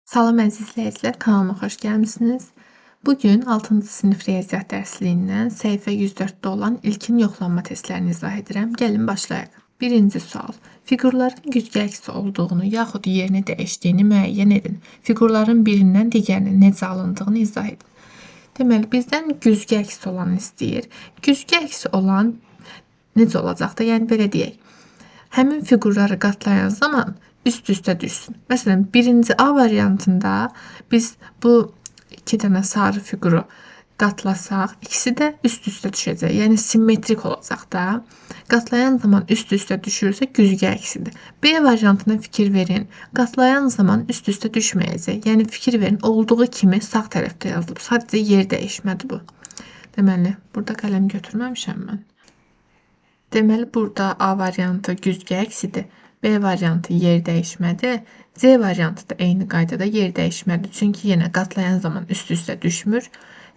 Salam əziz izləyicilər, kanalıma xoş gəlmisiniz. Bugün 6-cı sinif riyaziyyat dərsliyindən səhifə 104-də olan ilkin yoxlanma testlərini izah edirəm. Gəlin başlayaq. Birinci sual. Fiqurların güzgü əksi olduğunu yaxud yerini dəyişdiyini müəyyən edin. Fiqurların birindən digərinin necə alındığını izah edin. Deməli, bizdən güzgü əksi olanı istəyir. Güzgü əksi olan necə olacaq da? Yəni, belə deyək. Həmin fiqurları qatlayan zaman üst-üstə düşsün. Məsələn, birinci A variantında biz bu iki dənə sarı fiquru qatlasaq, ikisi də üst-üstə düşəcək. Yəni, simmetrik olacaq da. Qatlayan zaman üst-üstə düşürsə, güzgü əksidir. B variantına fikir verin. Qatlayan zaman üst-üstə düşməyəcək. Yəni, fikir verin, olduğu kimi sağ tərəfdə yazılıb. Sadəcə yer dəyişmədir bu. Deməli, burada qələm götürməmişəm mən. Deməli, burada A variantı güzgü əksidir. B variantı yer dəyişmədir. C variantı da eyni qaydada yer dəyişmədir. Çünki yenə qatlayan zaman üst-üstə düşmür.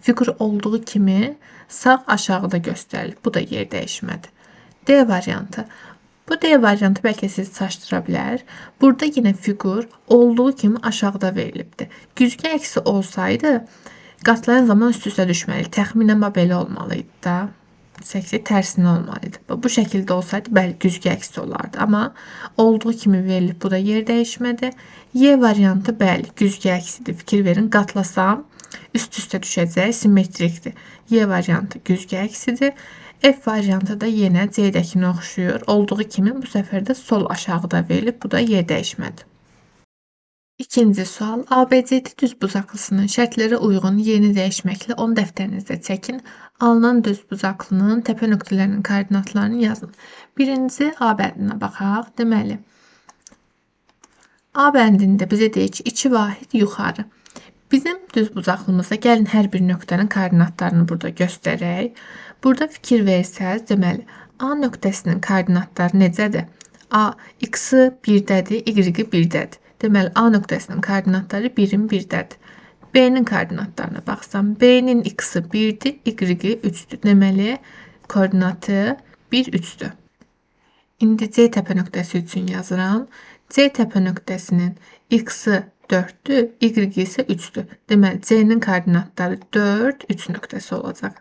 Fiqur olduğu kimi sağ aşağıda göstərilir. Bu da yer dəyişmədir. D variantı. Bu D variantı bəlkə sizi çaşdıra bilər. Burada yenə fiqur olduğu kimi aşağıda verilibdir. Güzgü əksi olsaydı, qatlayan zaman üst-üstə düşməli. Təxminən belə olmalıydı da. Şəkli tərsinə olmalıydı. Bu şəkildə olsaydı, bəli, güzgü əksi olardı. Amma olduğu kimi verilib, bu da yer dəyişmədir. Y variantı, bəli, güzgü əksidir. Fikir verin, qatlasam üst-üstə düşəcək, simmetrikdir. Y variantı güzgü əksidir. F variantı da yenə C-dəkinə oxşuyur. Olduğu kimi bu səfər də sol aşağıda verilib, bu da yer dəyişmədir. İkinci sual. ABCD düzbucaqlısının şərtlərə uyğun yerini dəyişməklə 10 dəftərinizdə çəkin. Alınan düzbucaqlının təpə nöqtələrinin koordinatlarını yazın. Birinci A bəndinə baxaq. Deməli, A bəndində bizə deyir ki, 2 vahid yuxarı. Bizim düzbucaqlımızda gəlin hər bir nöqtənin koordinatlarını burada göstərək. Burada fikir versəz, deməli, A nöqtəsinin koordinatları necədir? A x-i 1-dədir, y-i 1-dədir. Deməli, A nöqtəsinin koordinatları 1-in 1-dədir. B-nin koordinatlarına baxsam, B-nin x-i 1-dir, y-i 3-dür. Deməli, koordinatı 1, 3-dür. İndi C təpə nöqtəsi üçün yazıram. C təpə nöqtəsinin x-i 4-dür, y-i isə 3-dür. Deməli, C-nin koordinatları 4, 3 nöqtəsi olacaq.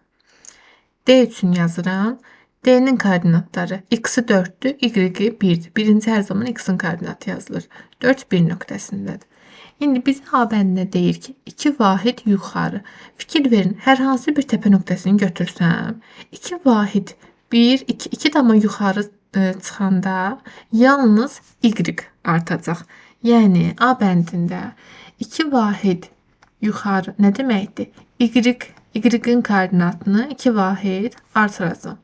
D üçün yazıram. D-nin koordinatları x-i 4-dür, y-i 1-dir. Birinci hər zaman x-in koordinatı yazılır. 4, 1 nöqtəsindədir. İndi biz A bəndində deyir ki, 2 vahid yuxarı. Fikir verin, hər hansı bir təpə nöqtəsini götürsəm, 2 vahid, 1, 2 də amma yuxarı çıxanda yalnız y artacaq. Yəni, A bəndində 2 vahid yuxarı nə deməkdir? Y-in koordinatını 2 vahid artıracaq.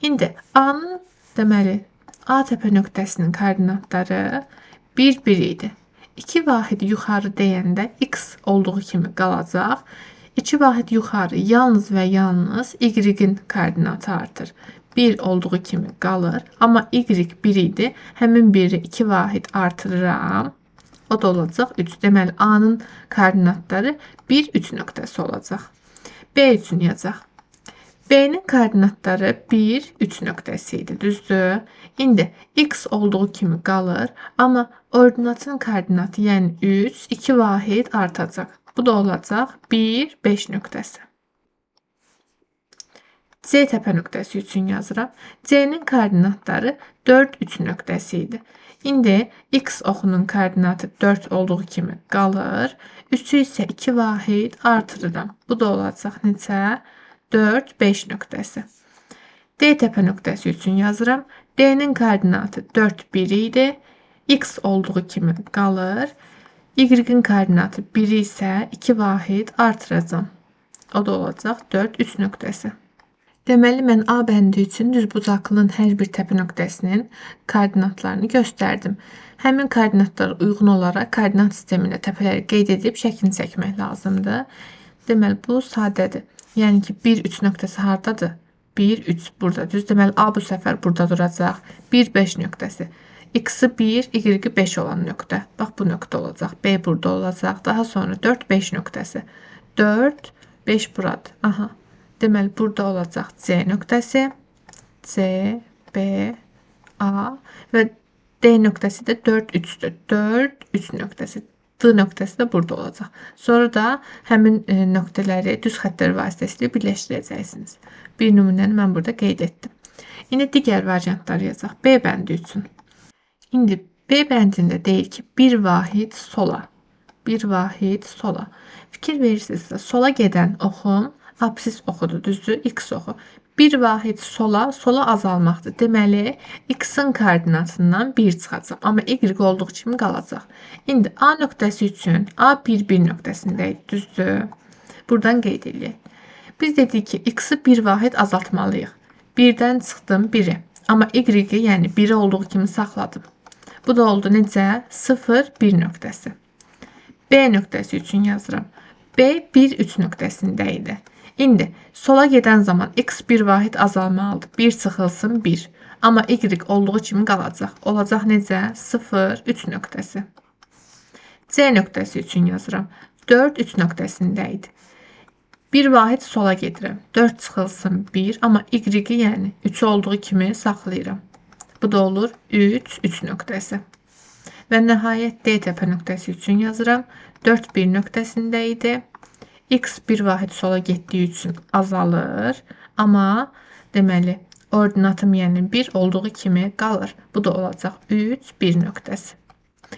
İndi A-nın, deməli, A təpə nöqtəsinin koordinatları 1, 1 idi. 2 vahid yuxarı deyəndə x olduğu kimi qalacaq. 2 vahid yuxarı yalnız və yalnız y-in koordinatı artır. 1 olduğu kimi qalır. Amma y 1 idi. Həmin 1-i 2 vahid artırıram. O da olacaq 3. Deməli, A-nın koordinatları 1, 3 nöqtəsi olacaq. B üçün yazaq. B-nin koordinatları 1, 3 nöqtəsi idi, düzdür? İndi x olduğu kimi qalır, amma ordinatın koordinatı, yəni 3, 2 vahid artacaq. Bu da olacaq 1, 5 nöqtəsi. C təpə nöqtəsi üçün yazıram. C-nin koordinatları 4, 3 nöqtəsi idi. İndi x oxunun koordinatı 4 olduğu kimi qalır. 3-ü isə 2 vahid artırıram. Bu da olacaq neçə? 4, 5 nöqtəsi. D təpə nöqtəsi üçün yazıram. D-nin koordinatı 4, 1 idi. X olduğu kimi qalır. Y-in koordinatı 1 isə 2 vahid artıracam. O da olacaq 4, 3 nöqtəsi. Deməli, mən A bəndi üçün düzbucaqlının hər bir təpə nöqtəsinin koordinatlarını göstərdim. Həmin koordinatlara uyğun olaraq koordinat sistemində təpələri qeyd edib şəklini çəkmək lazımdır. Deməli, bu sadədir. Yəni ki, 1, 3 nöqtəsi hardadır? 1, 3 burada. Düz deməli, A bu səfər burada duracaq. 1, 5 nöqtəsi. X-i 1, y-i 5 olan nöqtə. Bax, bu nöqtə olacaq. B burada olacaq. Daha sonra 4, 5 nöqtəsi. 4, 5 buradır. Aha. Deməli, burada olacaq C nöqtəsi, C, B, A və D nöqtəsi də 4, 3-dür. 4, 3 nöqtəsi. D nöqtəsi də burada olacaq. Sonra da həmin nöqtələri düz xəttlər vasitəsilə birləşdirəcəksiniz. Bir nümunəni mən burada qeyd etdim. İndi digər variantları yazaq. B bəndi üçün. İndi B bəndində deyir ki, bir vahid sola. Bir vahid sola. Fikir verirsinizsə, sola gedən oxum absis oxudur, düzdür? X oxu. Bir vahid sola azalmaqdır. Deməli, x-in koordinatından 1 çıxacaq. Amma y olduğu kimi qalacaq. İndi A nöqtəsi üçün A 1 nöqtəsindəyik, düzdür? Buradan qeyd edək. Biz dedik ki, x-i bir vahid azaltmalıyıq. 1-dən çıxdım 1-i. Amma y-i, yəni 1 olduğu kimi saxladım. Bu da oldu necə? 0, 1 nöqtəsi. B nöqtəsi üçün yazıram. B 1, 3 nöqtəsində idi. İndi sola gedən zaman x bir vahid azalmalıdır. 1 çıxılsın 1. Amma y olduğu kimi qalacaq. Olacaq necə? 0, 3 nöqtəsi. C nöqtəsi üçün yazıram. 4, 3 nöqtəsində idi. Bir vahid sola gedirəm. 4 çıxılsın 1. Amma y-i, yəni 3 olduğu kimi saxlayıram. Bu da olur 3, 3 nöqtəsi. Və nəhayət D təpə nöqtəsi üçün yazıram. 4, 1 nöqtəsində idi. X bir vahid sola getdiyi üçün azalır. Amma deməli, ordinatım yəni 1 olduğu kimi qalır. Bu da olacaq 3, 1 nöqtəsi.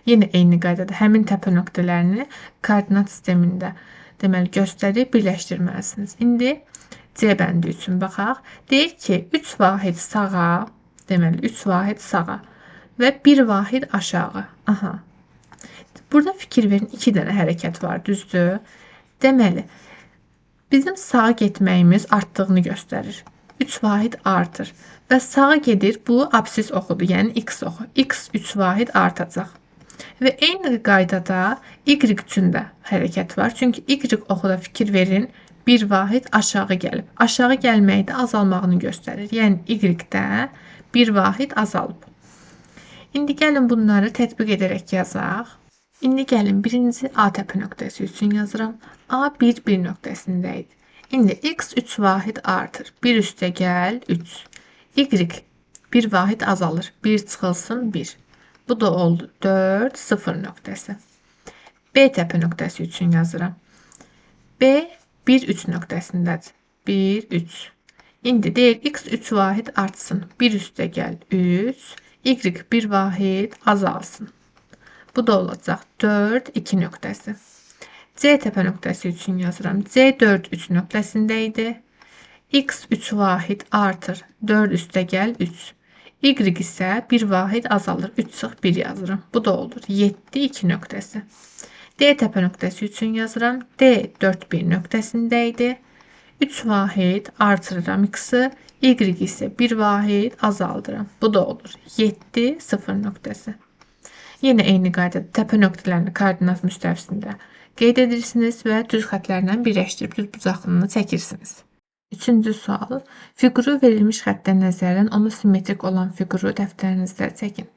Yenə eyni qaydada həmin təpə nöqtələrini koordinat sistemində deməli göstərib birləşdirməlisiniz. İndi C bəndi üçün baxaq. Deyir ki, 3 vahid sağa, deməli 3 vahid sağa və 1 vahid aşağı. Aha. Burada fikir verin, 2 dənə hərəkət var, düzdür? Deməli, bizim sağa getməyimiz artdığını göstərir. 3 vahid artır və sağa gedir, bu absis oxudur, yəni x oxu. X 3 vahid artacaq. Və eyni qaydada y üçün də hərəkət var. Çünki y oxuda fikir verin, bir vahid aşağı gəlib. Aşağı gəlməyi də azalmağını göstərir. Yəni y-də bir vahid azalıb. İndi gəlin bunları tətbiq edərək yazaq. İndi gəlin birinci A təpə nöqtəsi üçün yazıram. A 1, 1 nöqtəsində idi. İndi x 3 vahid artır. 1 üstə gəl 3. Y 1 vahid azalır. 1 çıxılsın 1. Bu da oldu 4, 0 nöqtəsi. B təpə nöqtəsi üçün yazıram. B 1, 3 nöqtəsindədir. 1, 3. İndi deyək x 3 vahid artsın. 1 üstə gəl 3. Y 1 vahid azalsın. Bu da olacaq 4, 2 nöqtəsi. C təpə nöqtəsi üçün yazıram. C 4, 3 nöqtəsində idi. X 3 vahid artır. 4 üstə gəl 3. Y isə 1 vahid azalır. 3 çıx 1 yazıram. Bu da olur 7, 2 nöqtəsi. D təpə nöqtəsi üçün yazıram. D 4, 1 nöqtəsində idi. 3 vahid artırıram x-i. Y isə 1 vahid azaldıram. Bu da olur 7, 0 nöqtəsi. Yenə eyni qaydada təpə nöqtələrini koordinat müstəvisində qeyd edirsiniz və düz xətlərlə birləşdirib düz bucaqlığını çəkirsiniz. Üçüncü sual. Fiquru verilmiş xəttdən nəzərən onu simmetrik olan fiquru dəftərinizdə çəkin.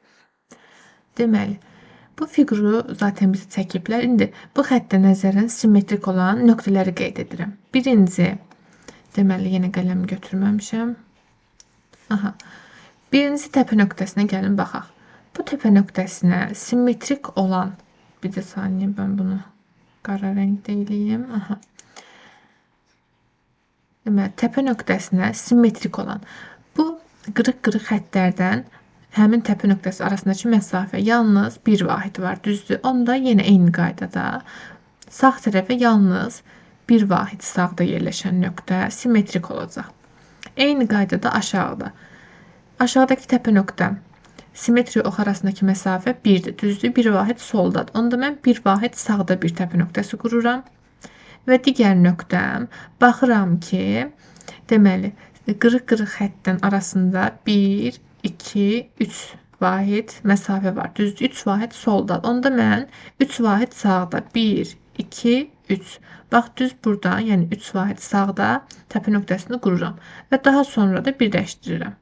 Deməli, bu fiquru zaten bizi çəkiblər. İndi bu xəttdən nəzərən simmetrik olan nöqtələri qeyd edirəm. Birinci, deməli, yenə qələm götürməmişəm. Aha. Birinci təpə nöqtəsinə gəlin baxaq. Bu təpə nöqtəsinə simmetrik olan, bir də saniyə mən bunu qara rəngdə eləyim. Aha. Deməli, təpə nöqtəsinə simmetrik olan. Bu qırıq-qırıq xəttlərdən həmin təpə nöqtəsi arasındakı məsafə yalnız 1 vahid var, düzdür? Onda yenə eyni qaydada sağ tərəfə yalnız 1 vahid sağda yerləşən nöqtə simmetrik olacaq. Eyni qaydada aşağıda. Aşağıdakı təpə nöqtəm simmetriya ox arasındakı məsafə 1-dir, düzdür? 1 vahid soldadır. Onda mən 1 vahid sağda bir təpə nöqtəsi qururam. Və digər nöqtəm, baxıram ki, deməli, qırıq-qırıq xəttdən arasında 1, 2, 3 vahid məsafə var. Düzdür? 3 vahid soldadır. Onda mən 3 vahid sağda 1, 2, 3. Bax, düz buradan, yəni 3 vahid sağda təpə nöqtəsini qururam. Və daha sonra da birləşdirirəm.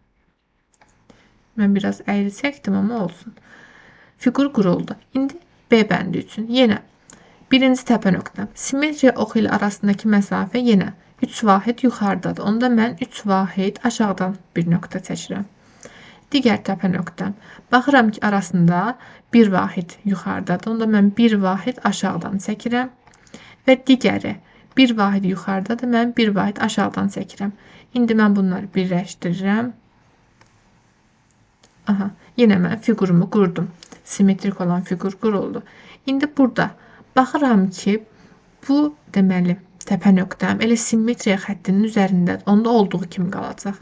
Mən biraz əyri çəkdim, amma olsun. Fiqur quruldu. İndi B bəndi üçün yenə birinci təpə nöqtəm. Simmetriya oxu ilə arasındakı məsafə yenə 3 vahid yuxarıdadır. Onda mən 3 vahid aşağıdan bir nöqtə çəkirəm. Digər təpə nöqtəm. Baxıram ki, arasında bir vahid yuxarıdadır. Onda mən bir vahid aşağıdan çəkirəm və digəri bir vahid yuxarıdadır. Mən bir vahid aşağıdan çəkirəm. İndi mən bunları birləşdirirəm. Aha, yenə mən figurumu qurdum. Simmetrik olan figur quruldu. İndi burada baxıram ki, bu deməli təpə nöqtəm elə simmetriya xəttinin üzərindədir. Onda olduğu kimi qalacaq.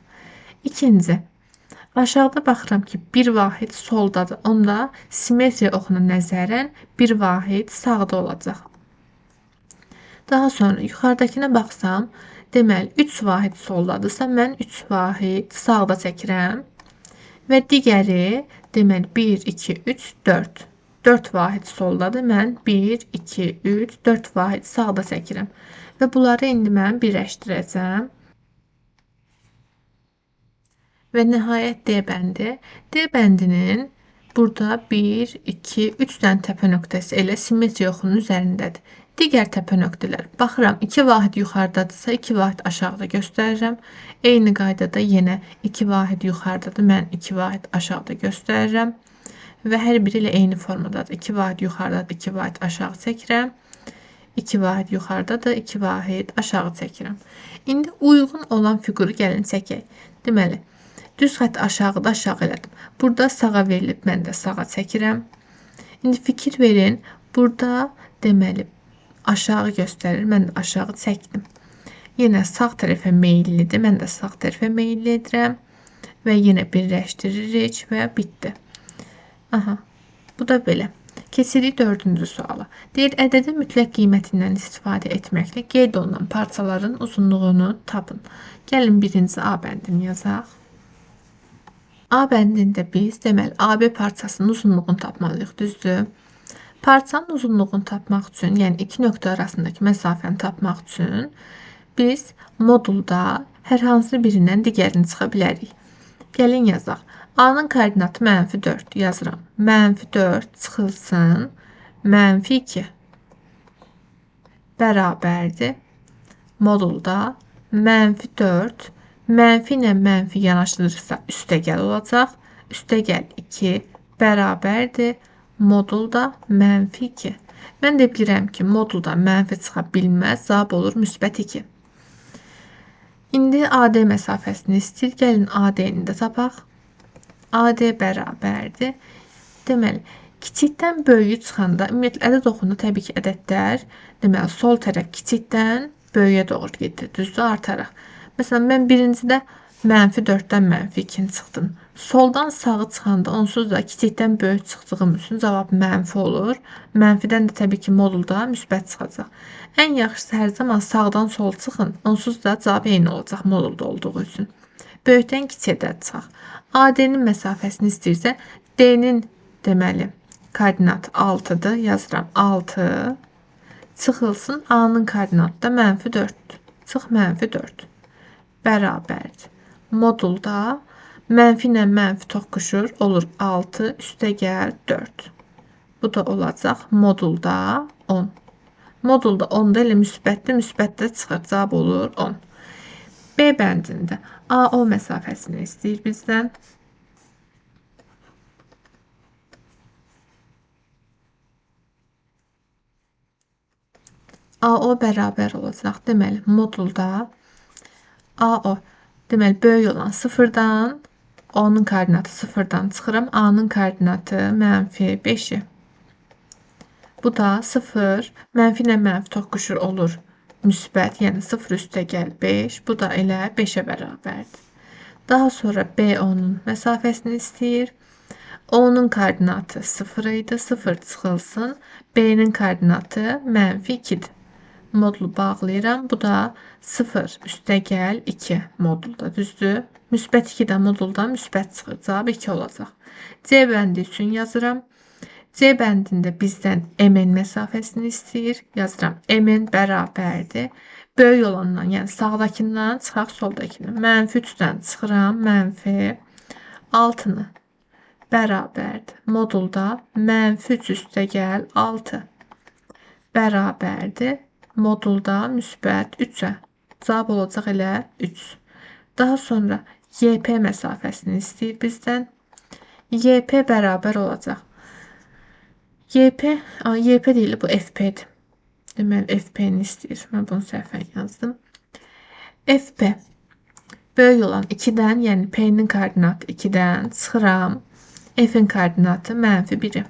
İkinci, aşağıda baxıram ki, bir vahid soldadır. Onda simmetriya oxuna nəzərən bir vahid sağda olacaq. Daha sonra yuxarıdakına baxsam, deməli 3 vahid soldadırsa, mən 3 vahid sağda çəkirəm. Və digəri, deməli 1, 2, 3, 4. 4 vahid soldadır. Mən 1, 2, 3, 4 vahid sağda çəkirəm. Və bunları indi mən birləşdirəcəm. Və nəhayət D bəndi. D bəndinin burada 1, 2, 3 dənə təpə nöqtəsi elə simmetriya oxunun üzərindədir. Digər təpə nöqtələr. Baxıram 2 vahid yuxarıdadırsa 2 vahid aşağıda göstərirəm. Eyni qaydada yenə 2 vahid yuxarıdadır. Mən 2 vahid aşağıda göstərirəm. Və hər biri ilə eyni formadadır. 2 vahid yuxarıdadır, 2 vahid aşağı çəkirəm. 2 vahid yuxarıdadır, 2 vahid aşağı çəkirəm. İndi uyğun olan fiquru gəlin çəkək. Deməli, düz xətt aşağıda aşağı elədim. Burada sağa verilib, mən də sağa çəkirəm. İndi fikir verin, burada deməli aşağı göstərir, mən də aşağı çəkdim. Yenə sağ tərəfə meyillidir, mən də sağ tərəfə meyilli edirəm. Və yenə birləşdiririk və bitdi. Aha, bu da belə. Keçirik 4-cü suala. Deyir, ədədin mütləq qiymətindən istifadə etməklə qeyd olunan parçaların uzunluğunu tapın. Gəlin birinci A bəndini yazaq. A bəndində biz deməli AB parçasının uzunluğunu tapmalıyıq, düzdür? Parçanın uzunluğunu tapmaq üçün, yəni iki nöqtə arasındakı məsafəni tapmaq üçün biz modulda hər hansı birindən digərini çıxa bilərik. Gəlin yazaq. A-nın koordinatı -4 yazıram. -4 çıxılsın -2 bərabərdir. Modulda -4 mənfi ilə mənfi yanaşdırırsa üstəgəl olacaq. Üstəgəl 2 bərabərdir. Modulda -2. Mən də bilirəm ki, modulda mənfi çıxa bilməz. Cavab olur -2. İndi AD məsafəsini istəyir. Gəlin AD-ni də tapaq. AD bərabərdir. Deməli, kiçikdən böyüyü çıxanda ümumiyyətlə ədəd oxunda təbii ki, ədədlər deməli sol tərəf kiçikdən böyüyə doğru gedir, düzdür, artaraq. Məsələn, mən birincidə -4-dən -2-ni çıxdım. Soldan sağı çıxanda onsuz da kiçikdən böyük çıxdığım üçün cavab mənfi olur. Mənfidən də təbii ki, modulda müsbət çıxacaq. Ən yaxşısı hər zaman sağdan sol çıxın. Onsuz da cavab eyni olacaq modulda olduğu üçün. Böyükdən kiçikdə çıxaq. AD-nin məsafəsini istəyirsə, D-nin deməli koordinatı 6-dır. Yazıram 6. Çıxılsın A-nın koordinatı da -4. Çıx -4. Bərabərdir. Modulda mənfi ilə mənfi toqquşur. Olur 6 üstəgəl 4. Bu da olacaq modulda 10. Modulda 10-da elə müsbətli, müsbətdə çıxır. Cavab olur 10. B bəndində AO məsafəsini istəyir bizdən. AO bərabər olacaq. Deməli, modulda AO deməli böyük olan 0-dan, O'nun koordinatı 0-dan çıxıram. A-nın koordinatı -5'i. Bu da 0, mənfi ilə mənfi toqquşur olur. Müsbət, yəni 0 üstəgəl 5. Bu da elə 5'ə bərabərdir. Daha sonra BO'nun məsafəsini istəyir. O'nun koordinatı 0 idi. 0 çıxılsın. B'nin koordinatı -2'dir. Modulu bağlayıram. Bu da 0 üstəgəl 2 modulda, düzdür? Müsbət 2 də modulda müsbət çıxır. Cavab 2 olacaq. C bəndi üçün yazıram. C bəndində bizdən MN məsafəsini istəyir. Yazıram. MN bərabərdir. Böyük olandan, yəni sağdakindən çıxaq soldakindən. -3-dən çıxıram. -6-nı bərabərdir. Modulda -3 üstəgəl 6 bərabərdir. Modulda müsbət 3'ə. Cavab olacaq elə 3. Daha sonra YP məsafəsini istəyir bizdən. YP bərabər olacaq. YP deyil, bu FP'dir. Deməli, FP-ni istəyir. Mən bunu səhvən yazdım. FP böyük olan 2-dən, yəni P-nin koordinatı 2-dən çıxıram. F-in koordinatı -1-i.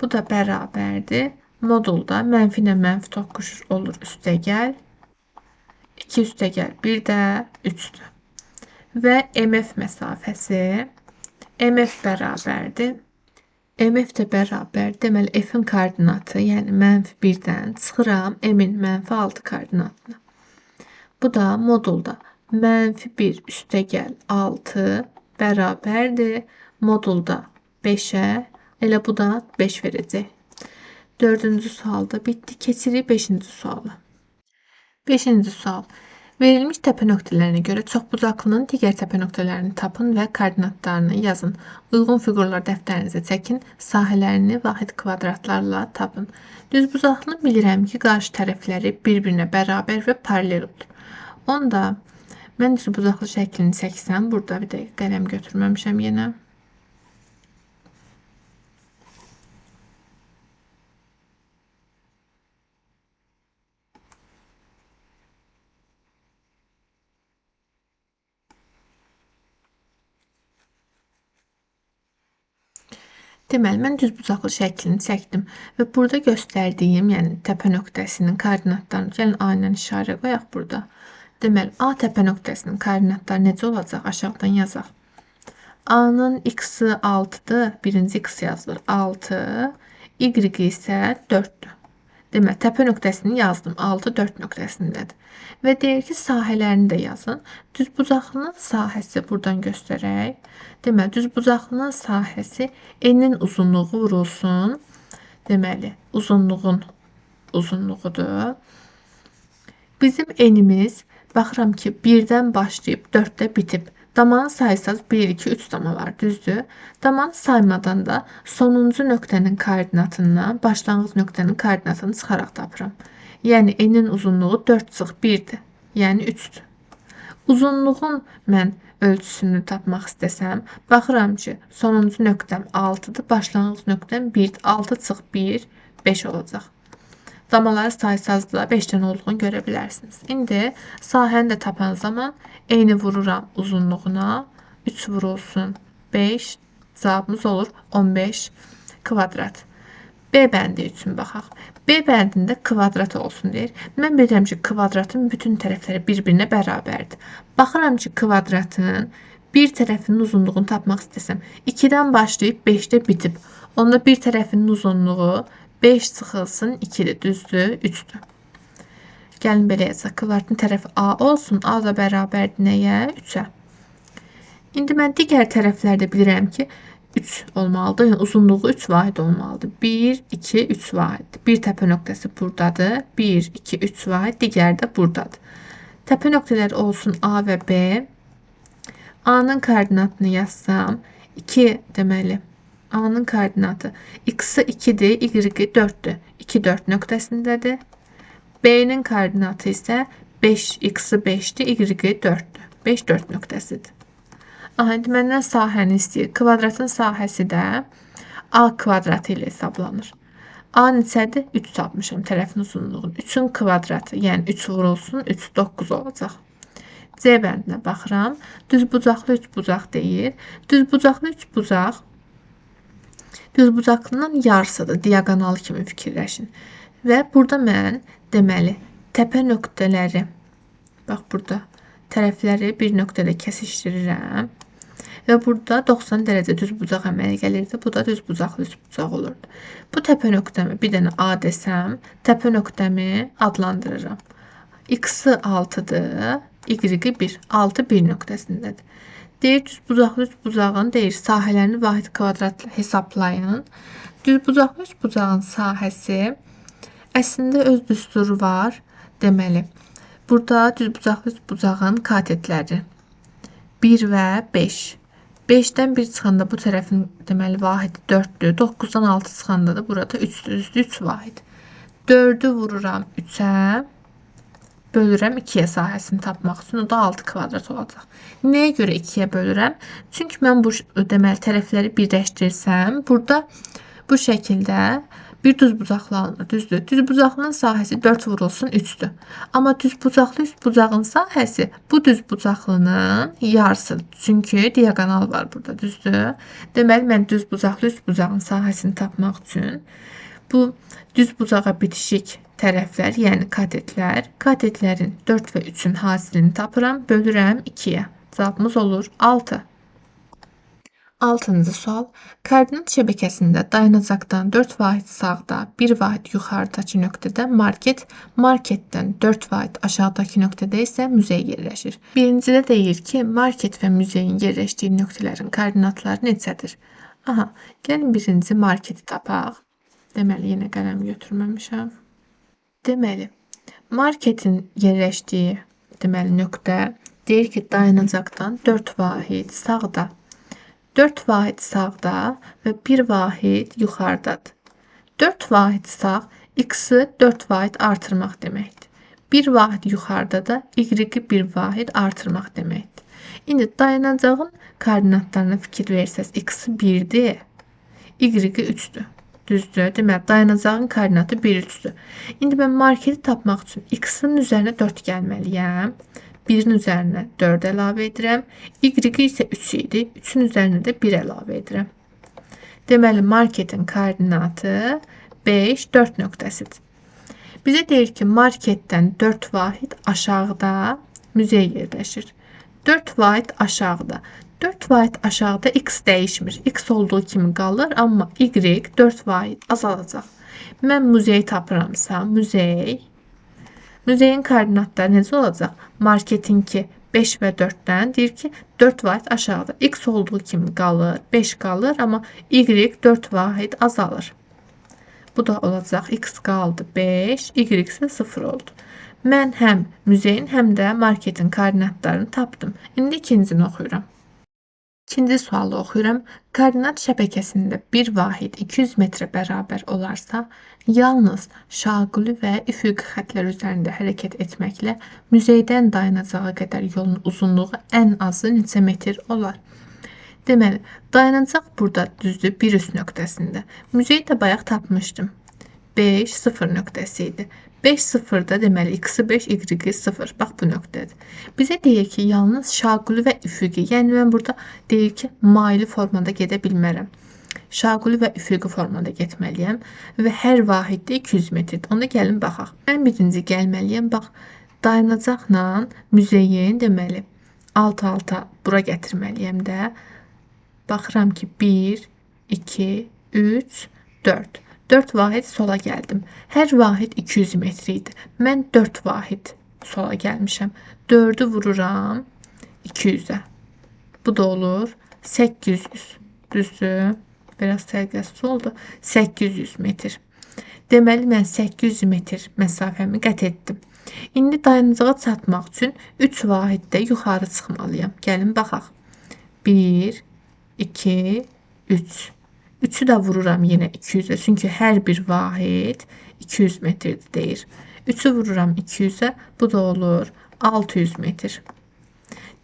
Bu da bərabərdir. Modulda mənfi ilə mənfi toqquşur, olur üstəgəl. 2 üstəgəl 1 də 3'dür. Və MF məsafəsi MF bərabərdir. MF də bərabər. Deməli, F-in koordinatı, yəni -1-dən çıxıram M-in -6 koordinatına. Bu da modulda -1 üstəgəl 6 bərabərdir. Modulda 5'ə, elə bu da 5 verəcək. 4-cü sualda bitti. Keçirik 5-ci suala. 5-ci sual. Verilmiş təpə nöqtələrinə görə çoxbucaqlının digər təpə nöqtələrini tapın və koordinatlarını yazın. Uyğun fiqurlar dəftərinizə çəkin, sahələrini vahid kvadratlarla tapın. Düzbucaqlını bilirəm ki, qarşı tərəfləri bir-birinə bərabər və paraleldir. Onda mən düzbucaqlı şəklini çəksəm, burada bir dəqiqə qələm götürməmişəm yenə. Deməli, mən düzbucaqlı şəklini çəkdim və burada göstərdiyim, yəni təpə nöqtəsinin koordinatlarını, gəlin A ilə işarə qoyaq burada. Deməli, A təpə nöqtəsinin koordinatları necə olacaq? Aşağıdan yazaq. A-nın x-i 6'dır. Birinci x yazılır 6. Y isə 4'dür. Deməli, təpə nöqtəsini yazdım. 6, 4 nöqtəsindədir. Və deyir ki, sahələrini də yazın. Düzbucaqlının sahəsi buradan göstərək. Deməli, düzbucaqlının sahəsi N'in uzunluğu vurulsun. Deməli, uzunluğun uzunluğudur. Bizim N'imiz, baxıram ki, 1'dən başlayıb 4'də bitib. Damanı saysanız 1, 2, 3 dama var, düzdür. Damanı saymadan da sonuncu nöqtənin koordinatından başlanğıc nöqtənin koordinatını çıxaraq tapıram. Yəni N'in uzunluğu 4 çıx 1'dir. Yəni 3'dür. Uzunluğun mən ölçüsünü tapmaq istəsəm, baxıram ki, sonuncu nöqtəm 6'dır, başlanğıc nöqtəm 1, 6 çıx 1, 5 olacaq. Damaları saysanız da 5'dən olduğunu görə bilərsiniz. İndi sahəni də tapan zaman N'ni vururam uzunluğuna. 3 vurulsun 5. Cavabımız olur 15 kvadrat. B bəndi üçün baxaq. B bəndində kvadrat olsun deyir. Mən bilirəm ki, kvadratın bütün tərəfləri bir-birinə bərabərdir. Baxıram ki, kvadratın bir tərəfinin uzunluğunu tapmaq istəsəm, 2'dən başlayıb 5'də bitib. Onda bir tərəfinin uzunluğu 5 çıxılsın 2'dir, düzdür, 3'dür. Gəlin belə yazaq. Kvadratın tərəfi A olsun. A da bərabərdir nəyə? 3'ə. İndi mən digər tərəflərdə bilirəm ki, 3 olmalıdır. Yəni uzunluğu 3 vahid olmalıdır. 1, 2, 3 vahid. Bir təpə nöqtəsi buradadır. 1, 2, 3 vahid. Digər də buradadır. Təpə nöqtələri olsun A və B. A-nın koordinatını yazsam 2 deməli. A-nın koordinatı x-i 2'dir, y-i 4'dür. 2, 4 nöqtəsindədir. B-nin koordinatı isə 5, x-i 5'dir, y-i 4'dür. 5, 4 nöqtəsidir. Aha, indi məndən sahəni istəyir. Kvadratın sahəsi də A kvadratı ilə hesablanır. A neçədir? 3 tapmışam tərəfin uzunluğunu. 3'ün kvadratı, yəni 3 vurulsun, 3, 9 olacaq. C bəndinə baxıram. Düzbucaqlı 3 bucaq deyir. Düzbucaqlı 3 bucaq düzbucaqlının yarısıdır. Diagonal kimi fikirləşin. Və burada mən deməli təpə nöqtələri, bax burada tərəfləri bir nöqtədə kəsişdirirəm. Və burada 90 dərəcə düzbucaq əmələ gəlirdi. Bu da düzbucaqlı üçbucaq olurdu. Bu təpə nöqtəmi bir dənə A desəm, təpə nöqtəmi adlandırıram. X-i 6'dır, Y-i 1. 6, 1 nöqtəsindədir. Deyir, düzbucaqlı üçbucağın deyir, sahələrini vahid kvadratla hesablayın. Düzbucaqlı üçbucağın sahəsi əslində öz düsturu var. Deməli, burada düzbucaqlı üçbucağın katetləri 1 və 5. 5'dən 1 çıxanda bu tərəfin deməli vahidi 4'dür. 9'dan 6 çıxanda da burada 3'dür. 3 vahid. 4'ü vururam 3'ə. bölürəm 2-yə sahəsini tapmaq üçün, o da 6 kvadrat olacaq. Nəyə görə 2-yə bölürəm? Çünki mən bu deməli tərəfləri birləşdirsəm, burada bu şəkildə bir düzbucaqlı alınır, düzdür? Düzbucaqlının sahəsi 4 vurulsun 3'dür. Amma düzbucaqlı üstbucağın sahəsi bu düzbucaqlının yarısıdır. Çünki diagonal var burada, düzdür? Deməli, mən düzbucaqlı üstbucağın sahəsini tapmaq üçün bu düzbucağa bitişik tərəflər, yəni katetlərin 4 və 3'ün hasilini tapıram, bölürəm 2-yə. Cavabımız olur 6. 6-cı sual. Koordinat şəbəkəsində dayanacaqdan 4 vahid sağda, 1 vahid yuxarıdakı nöqtədə marketdən 4 vahid aşağıdakı nöqtədə isə muzey yerləşir. Birincidə deyir ki, market və muzeyin yerləşdiyi nöqtələrin koordinatları neçədir? Aha, gəlin birinci marketi tapaq. Deməli, yenə qələm götürməmişəm. Deməli, marketin yerləşdiyi nöqtə deyir ki, dayanacaqdan 4 vahid sağda, 4 vahid sağda və 1 vahid yuxarıdadır. 4 vahid sağ x-i 4 vahid artırmaq deməkdir. 1 vahid yuxarıda da y-i 1 vahid artırmaq deməkdir. İndi dayanacağın koordinatlarına fikir versəz, x-i 1'dir, y-i 3'dür. Düzdür. Deməli, dayanacağın koordinatı 1, 3'dür. İndi mən marketi tapmaq üçün x-in üzərinə 4 gəlməliyəm. 1'in üzərinə 4 əlavə edirəm. Y isə 3 idi. 3'ün üzərinə də 1 əlavə edirəm. Deməli, marketin koordinatı 5, 4 nöqtəsidir. Bizə deyir ki, marketdən 4 vahid aşağıda muzey yerləşir. 4 vahid aşağıda. 4 vahid aşağıda x dəyişmir. X olduğu kimi qalır, amma y 4 vahid azalacaq. Mən muzeyi tapıramsa, muzeyin koordinatları necə olacaq? Marketinki 5 və 4'dən deyir ki, 4 vahid aşağıda. X olduğu kimi qalır, 5 qalır, amma y 4 vahid azalır. Bu da olacaq, x qaldı 5, y isə 0 oldu. Mən həm muzeyin, həm də marketin koordinatlarını tapdım. İndi ikincini oxuyuram. İkinci sualı oxuyuram. Koordinat şəbəkəsində bir vahid 200 metrə bərabər olarsa, yalnız şaquli və üfüqi xətlər üzərində hərəkət etməklə muzeydən dayanacağa qədər yolun uzunluğu ən azı neçə metr olar? Deməli, dayanacaq burada düzdür, bir üst nöqtəsində. Muzeyi də bayaq tapmışdım. 5, 0 nöqtəsi idi. 5, 0'da deməli x-i 5, y-i 0. Bax bu nöqtədir. Bizə deyir ki, yalnız şaquli və üfüqi. Yəni mən burada deyir ki, maili formada gedə bilmərəm. Şaquli və üfüqi formada getməliyəm və hər vahiddə 200 metrdir. Onda gəlin baxaq. Mən birinci gəlməliyəm. Bax, dayanacaqla muzeyin deməli alt-alta bura gətirməliyəm də. Baxıram ki, 1, 2, 3, 4. 4 vahid sola gəldim. Hər vahid 200 metr idi. Mən 4 vahid sola gəlmişəm. 4'ü vururam 200'ə. Bu da olur 800. Düzdür. Biraz sərgəsiz oldu. 800 metr. Deməli, mən 800 metr məsafəmi qət etdim. İndi dayanacağa çatmaq üçün 3 vahiddə yuxarı çıxmalıyam. Gəlin baxaq. 1, 2, 3. 3'ü də vururam yenə 200'ə. Çünki hər bir vahid 200 metrdir deyir. 3'ü vururam 200'ə. Bu da olur 600 metr.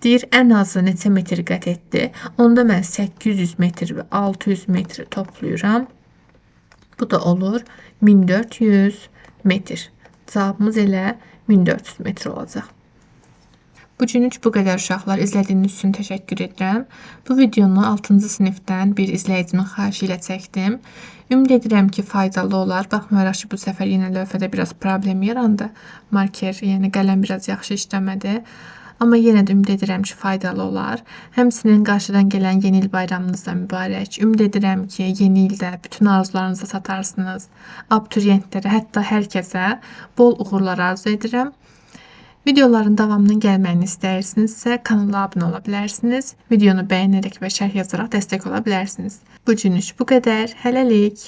Deyir, ən azı neçə metr qət etdi? Onda mən 800 metr və 600 metr toplayıram. Bu da olur 1400 metr. Cavabımız elə 1400 metr olacaq. Bugünlük bu qədər uşaqlar. İzlədiyiniz üçün təşəkkür edirəm. Bu videonu 6-cı sinifdən bir izləyicimin xahişi ilə çəkdim. Ümid edirəm ki, faydalı olar. Baxmayaraq ki, bu səfər yenə lövhədə biraz problem yarandı. Marker, yəni qələm biraz yaxşı işləmədi. Amma yenə də ümid edirəm ki, faydalı olar. Həmçinin qarşıdan gələn yeni il bayramınız da mübarək. Ümid edirəm ki, yeni ildə bütün arzularınızı satarsınız. Abituriyentlərə, hətta hər kəsə bol uğurlar arzu edirəm. Videoların davamının gəlməyini istəyirsinizsə kanala abunə ola bilərsiniz. Videonu bəyənərək və şərh yazaraq dəstək ola bilərsiniz. Bugünlük bu qədər. Hələlik.